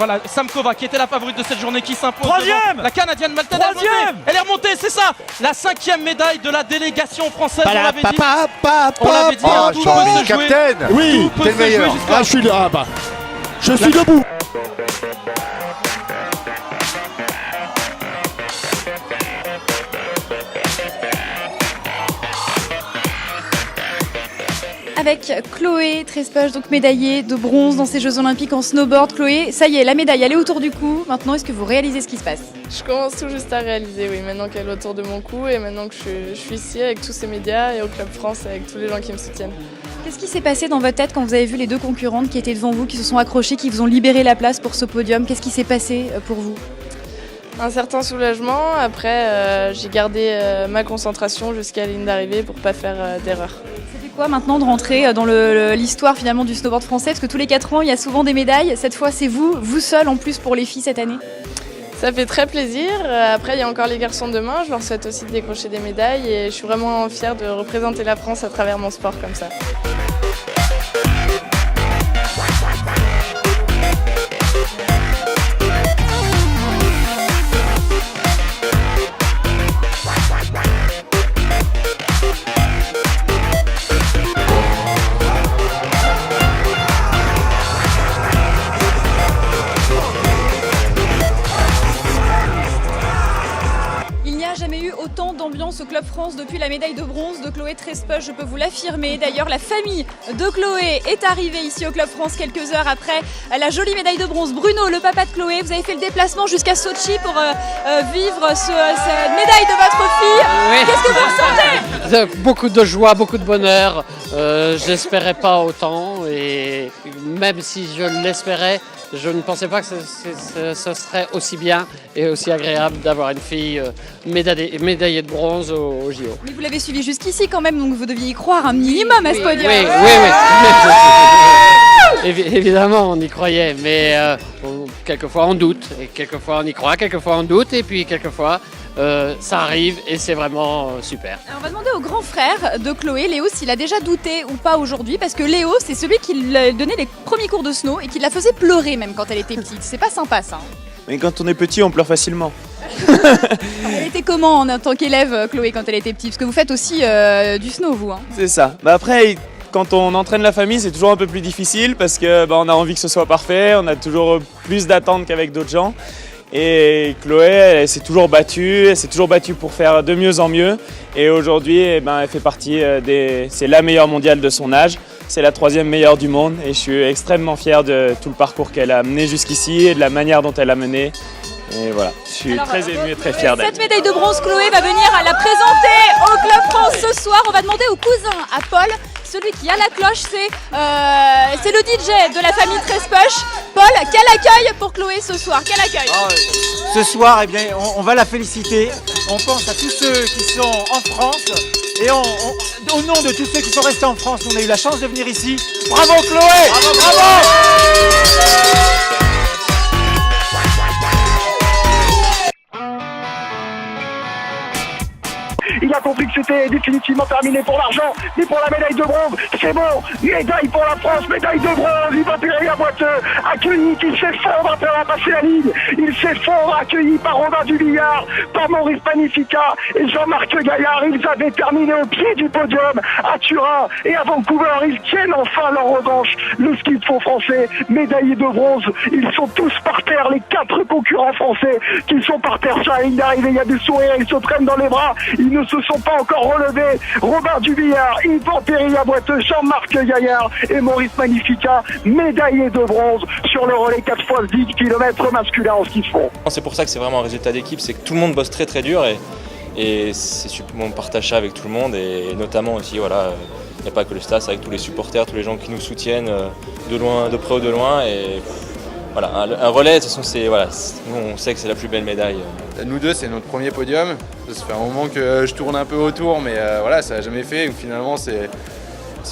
voilà, Samkova qui était la favorite de cette journée qui s'impose. Troisième. La Canadienne Malta. Elle est remontée, c'est ça. La 5e médaille de la délégation française. On l'avait dit. Hein, tout peut se jouer. Oui, Tout peut se jouer jusqu'à. Je suis debout. Avec Chloé Trespech, donc médaillée de bronze dans ces Jeux Olympiques en snowboard. Chloé, ça y est, la médaille, elle est autour du cou. Maintenant, est-ce que vous réalisez ce qui se passe? Je commence tout juste à réaliser, oui, maintenant qu'elle est autour de mon cou et maintenant que je suis ici avec tous ces médias et au Club France avec tous les gens qui me soutiennent. Qu'est-ce qui s'est passé dans votre tête quand vous avez vu les deux concurrentes qui étaient devant vous, qui se sont accrochées, qui vous ont libéré la place pour ce podium? Qu'est-ce qui s'est passé pour vous? Un certain soulagement, après j'ai gardé ma concentration jusqu'à la ligne d'arrivée pour pas faire d'erreur. Ça fait quoi maintenant de rentrer dans l'histoire finalement du snowboard français? Parce que tous les 4 ans, il y a souvent des médailles. Cette fois, c'est vous seul en plus pour les filles cette année. Ça fait très plaisir. Après, il y a encore les garçons demain. Je leur souhaite aussi de décrocher des médailles et je suis vraiment fière de représenter la France à travers mon sport comme ça. Autant d'ambiance au Club France depuis la médaille de bronze de Chloé Trespech, je peux vous l'affirmer. D'ailleurs, la famille de Chloé est arrivée ici au Club France quelques heures après la jolie médaille de bronze. Bruno, le papa de Chloé, vous avez fait le déplacement jusqu'à Sochi pour vivre cette médaille de votre fille. Oui. Qu'est-ce que vous ressentez? Beaucoup de joie, beaucoup de bonheur. Je n'espérais pas autant et même si je l'espérais, je ne pensais pas que ce serait aussi bien et aussi agréable d'avoir une fille médaillée de bronze au JO. Mais vous l'avez suivi jusqu'ici quand même, donc vous deviez y croire un minimum à ce podium. Oui. Évidemment, on y croyait, mais quelquefois on doute, et quelquefois on y croit, quelquefois on doute, et puis quelquefois ça arrive et c'est vraiment super. Alors on va demander au grand frère de Chloé, Léo, s'il a déjà douté ou pas aujourd'hui, parce que Léo, c'est celui qui lui donnait les premiers cours de snow et qui la faisait pleurer même quand elle était petite. C'est pas sympa ça. Mais quand on est petit, on pleure facilement. Elle était comment en tant qu'élève, Chloé, quand elle était petite? Parce que vous faites aussi du snow, vous. Hein. C'est ça. Après, quand on entraîne la famille, c'est toujours un peu plus difficile parce que on a envie que ce soit parfait, on a toujours plus d'attentes qu'avec d'autres gens. Et Chloé, elle s'est toujours battue pour faire de mieux en mieux. Et aujourd'hui, elle fait partie c'est la meilleure mondiale de son âge. C'est la 3e meilleure du monde. Et je suis extrêmement fier de tout le parcours qu'elle a mené jusqu'ici et de la manière dont elle a mené. Et voilà, je suis très ému et très fier d'elle. Cette médaille de bronze, Chloé va venir à la présenter au Club France ce soir. On va demander au cousin, à Paul, celui qui a la cloche, c'est le DJ de la famille Trespech. Paul, quel accueil pour Chloé ce soir? Quel accueil? Ce soir, eh bien, on va la féliciter. On pense à tous ceux qui sont en France. Et au nom de tous ceux qui sont restés en France, on a eu la chance de venir ici. Bravo Chloé! Bravo! Il a compris que c'était définitivement terminé pour l'argent, mais pour la médaille de bronze, c'est bon. Médaille pour la France, médaille de bronze. Il va périr à boiteux, accueilli, qui s'effondre après avoir passé la ligne. Il s'effondre, accueilli par Robin Dubillard, par Maurice Magnifica et Jean-Marc Gaillard. Ils avaient terminé au pied du podium à Turin et à Vancouver. Ils tiennent enfin leur revanche. Le ski de fond français, médaillé de bronze. Ils sont tous par terre, les 4 concurrents français qui sont par terre sur la ligne d'arrivée. Il y a des sourires, ils se prennent dans les bras. Ils ne se sont pas encore relevés. Robin Dubillard, Yvan Perry-Boiteux, Jean-Marc Gaillard et Maurice Magnifica, médaillés de bronze sur le relais 4x10 km masculin en ski de fond. C'est pour ça que c'est vraiment un résultat d'équipe, c'est que tout le monde bosse très très dur et c'est super, on partage ça avec tout le monde et notamment aussi, voilà, il n'y a pas que le staff, c'est avec tous les supporters, tous les gens qui nous soutiennent de loin, de près ou de loin. Et voilà, un relais, de toute façon, nous on sait que c'est la plus belle médaille. Nous deux, c'est notre premier podium. Ça fait un moment que je tourne un peu autour, mais voilà, ça n'a jamais fait. Donc, finalement, s'il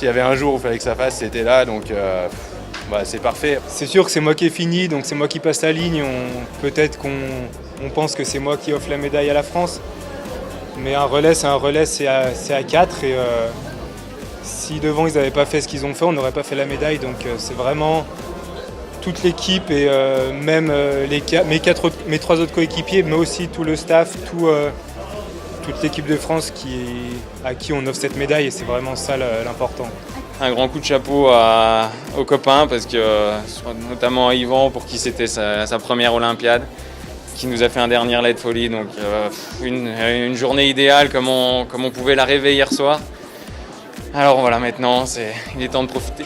y avait un jour où il fallait que ça fasse, c'était là. Donc c'est parfait. C'est sûr que c'est moi qui ai fini, donc c'est moi qui passe la ligne. Peut-être qu'on pense que c'est moi qui offre la médaille à la France. Mais un relais, c'est à 4. Et si devant, ils n'avaient pas fait ce qu'ils ont fait, on n'aurait pas fait la médaille. Donc c'est vraiment toute l'équipe et même mes 3 autres coéquipiers, mais aussi tout le staff, toute l'équipe de France à qui on offre cette médaille et c'est vraiment ça l'important. Un grand coup de chapeau aux copains parce que notamment à Yvan pour qui c'était sa première Olympiade, qui nous a fait un dernier lait de folie. Donc une journée idéale comme on pouvait la rêver hier soir. Alors voilà, maintenant il est temps de profiter.